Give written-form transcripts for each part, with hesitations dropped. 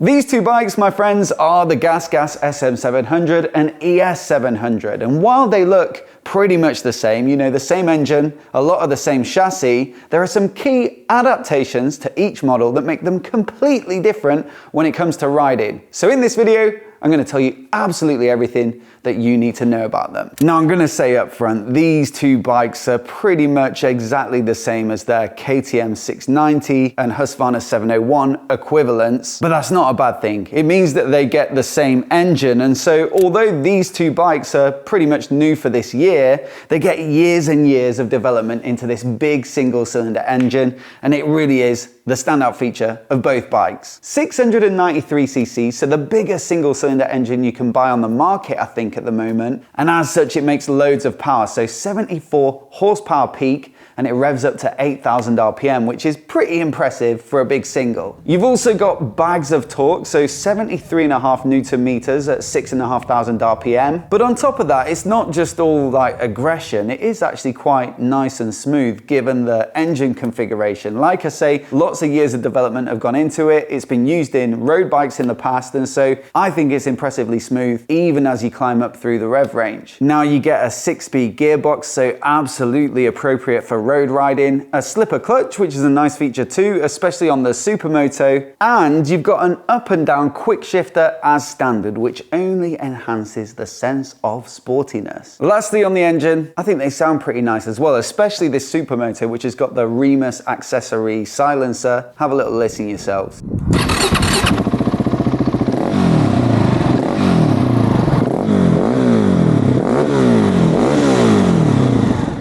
These two bikes, my friends, are the GasGas SM700 and ES700. And while they look pretty much the same, you know, the same engine, a lot of the same chassis, there are some key adaptations to each model that make them completely different when it comes to riding. So in this video, I'm going to tell you absolutely everything that you need to know about them. Now, I'm going to say up front, these two bikes are pretty much exactly the same as their KTM 690 and Husqvarna 701 equivalents, but that's not a bad thing. It means that they get the same engine, and so although these two bikes are pretty much new for this year, they get years and years of development into this big single-cylinder engine, and it really is the standout feature of both bikes. 693cc, so the biggest single-cylinder engine you can buy on the market, I think, at the moment, and as such it makes loads of power, so 74 horsepower peak, and it revs up to 8,000 RPM, which is pretty impressive for a big single. You've also got bags of torque, so 73.5 Newton meters at 6,500 RPM. But on top of that, it's not just all like aggression, it is actually quite nice and smooth given the engine configuration. Like I say, lots of years of development have gone into it. It's been used in road bikes in the past, and so I think it's impressively smooth even as you climb up through the rev range. Now you get a 6-speed gearbox, so absolutely appropriate for road riding, a slipper clutch, which is a nice feature too, especially on the Supermoto, and you've got an up and down quick shifter as standard, which only enhances the sense of sportiness. Lastly, on the engine, I think they sound pretty nice as well, especially this Supermoto, which has got the Remus accessory silencer. Have a little listen yourselves.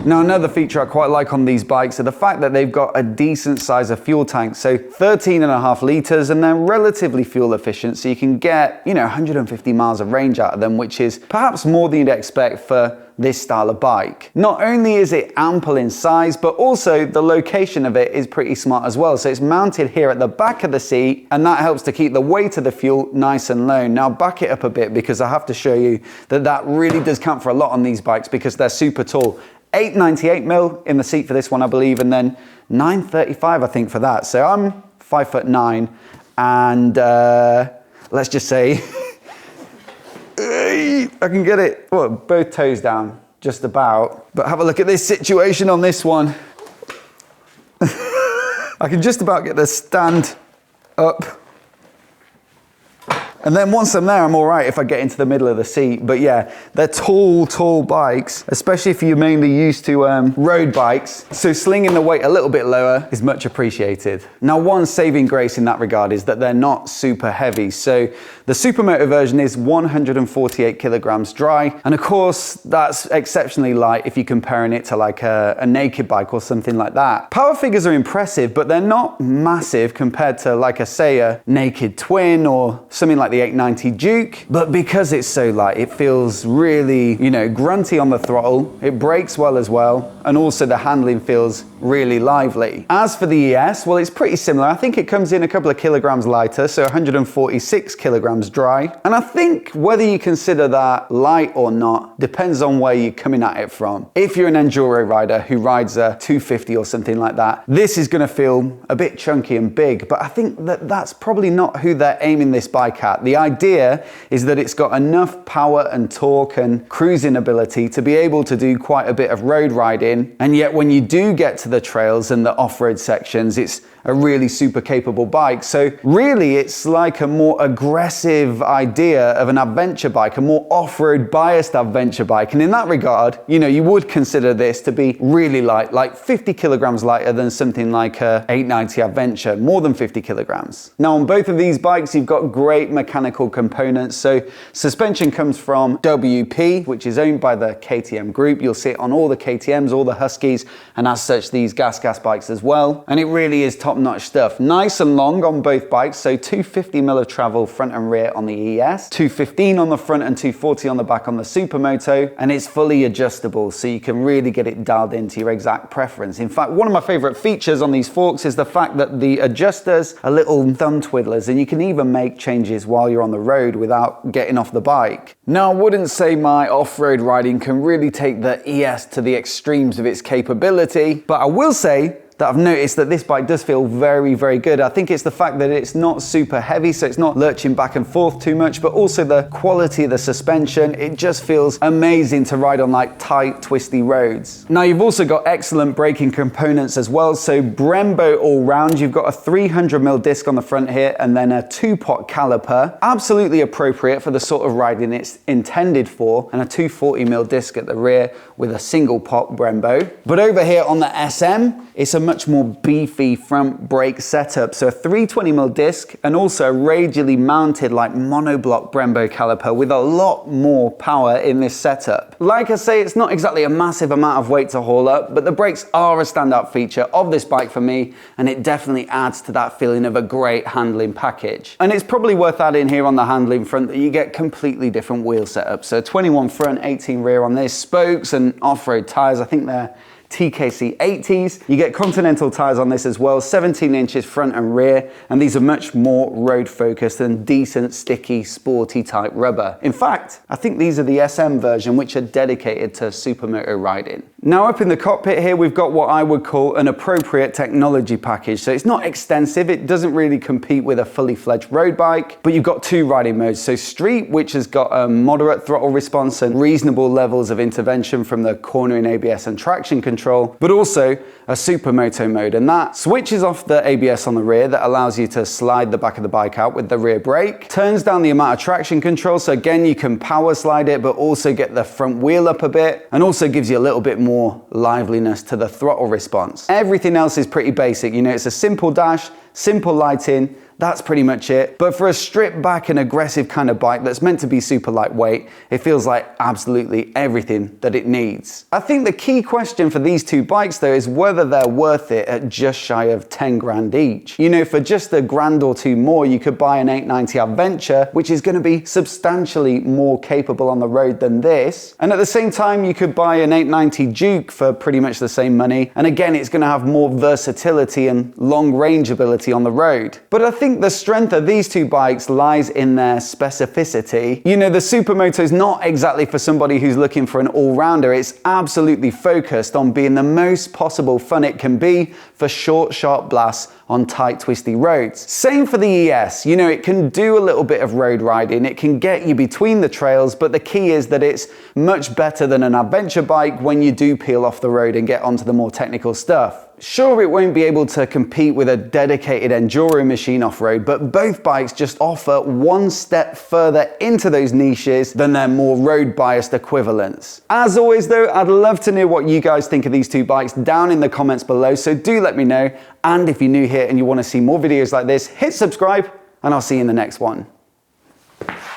Now, another feature I quite like on these bikes are the fact that they've got a decent size of fuel tank, so 13.5 litres, and they're relatively fuel efficient, so you can get, 150 miles of range out of them, which is perhaps more than you'd expect for this style of bike. Not only is it ample in size, but also the location of it is pretty smart as well. So it's mounted here at the back of the seat, and that helps to keep the weight of the fuel nice and low. Now back it up a bit, because I have to show you that really does count for a lot on these bikes because they're super tall. 898mm in the seat for this one, I believe, and then 935, I think, for that. So I'm 5'9", and let's just say I can get it, well, both toes down, just about. But have a look at this situation on this one. I can just about get the stand up. And then once I'm there, I'm all right if I get into the middle of the seat. But yeah, they're tall bikes, especially if you're mainly used to road bikes. So slinging the weight a little bit lower is much appreciated. Now, one saving grace in that regard is that they're not super heavy. So the Supermoto version is 148 kilograms dry. And of course, that's exceptionally light if you're comparing it to like a naked bike or something like that. Power figures are impressive, but they're not massive compared to, like I say, a naked twin or something like the 890 Duke, but because it's so light, it feels really, grunty on the throttle. It brakes well as well, and also the handling feels really lively. As for the ES, well, it's pretty similar. I think it comes in a couple of kilograms lighter, so 146 kilograms dry. And I think whether you consider that light or not depends on where you're coming at it from. If you're an enduro rider who rides a 250 or something like that, this is going to feel a bit chunky and big, but I think that's probably not who they're aiming this bike at. The idea is that it's got enough power and torque and cruising ability to be able to do quite a bit of road riding, and yet when you do get to the trails and the off-road sections, it's a really super capable bike. So really, it's like a more aggressive idea of an adventure bike, a more off-road biased adventure bike. And in that regard, you would consider this to be really light, like 50 kilograms lighter than something like a 890 Adventure, more than 50 kilograms. Now, on both of these bikes, you've got great mechanical components. So suspension comes from WP, which is owned by the KTM group. You'll see it on all the KTMs, all the Huskies, and as such, these GasGas bikes as well. And it really is top-notch stuff. Nice and long on both bikes, so 250mm of travel front and rear on the ES, 215 on the front and 240 on the back on the Supermoto, and it's fully adjustable, so you can really get it dialed into your exact preference. In fact, one of my favorite features on these forks is the fact that the adjusters are little thumb twiddlers, and you can even make changes while you're on the road without getting off the bike. Now, I wouldn't say my off-road riding can really take the ES to the extremes of its capability, but I will say that I've noticed that this bike does feel very, very good. I think it's the fact that it's not super heavy, so it's not lurching back and forth too much, but also the quality of the suspension. It just feels amazing to ride on like tight, twisty roads. Now you've also got excellent braking components as well. So Brembo all round, you've got a 300mm disc on the front here and then a 2-pot caliper. Absolutely appropriate for the sort of riding it's intended for, and a 240mm disc at the rear with a single pot Brembo. But over here on the SM, it's a much more beefy front brake setup. So a 320mm disc and also a radially mounted like monoblock Brembo caliper with a lot more power in this setup. Like I say, it's not exactly a massive amount of weight to haul up, but the brakes are a standout feature of this bike for me, and it definitely adds to that feeling of a great handling package. And it's probably worth adding here on the handling front that you get completely different wheel setups. So 21 front, 18 rear on this, spokes and off-road tires. I think they're TKC 80s. You get Continental tires on this as well, 17 inches front and rear, and these are much more road focused and decent, sticky, sporty type rubber. In fact, I think these are the SM version, which are dedicated to supermoto riding. Now up in the cockpit here, we've got what I would call an appropriate technology package. So it's not extensive, it doesn't really compete with a fully fledged road bike, but you've got 2 riding modes. So street, which has got a moderate throttle response and reasonable levels of intervention from the cornering ABS and traction control, but also a supermoto mode, and that switches off the ABS on the rear that allows you to slide the back of the bike out with the rear brake, turns down the amount of traction control, so again you can power slide it but also get the front wheel up a bit, and also gives you a little bit more liveliness to the throttle response. Everything else is pretty basic, you know, it's a simple dash, simple lighting, that's pretty much it. But for a stripped back and aggressive kind of bike that's meant to be super lightweight, it feels like absolutely everything that it needs. I think the key question for these 2 bikes though is whether they're worth it at just shy of 10 grand each. You know, for just a grand or 2 more, you could buy an 890 Adventure, which is going to be substantially more capable on the road than this. And at the same time, you could buy an 890 Duke for pretty much the same money. And again, it's going to have more versatility and long range ability on the road. But I think the strength of these 2 bikes lies in their specificity. You know, the Supermoto is not exactly for somebody who's looking for an all-rounder. It's absolutely focused on being the most possible fun it can be for short, sharp blasts on tight, twisty roads. Same for the ES. You know, it can do a little bit of road riding. It can get you between the trails, but the key is that it's much better than an adventure bike when you do peel off the road and get onto the more technical stuff. Sure, it won't be able to compete with a dedicated enduro machine off-road, but both bikes just offer one step further into those niches than their more road-biased equivalents. As always though, I'd love to know what you guys think of these 2 bikes down in the comments below, so do let me know. And if you're new here and you want to see more videos like this, hit subscribe, and I'll see you in the next one.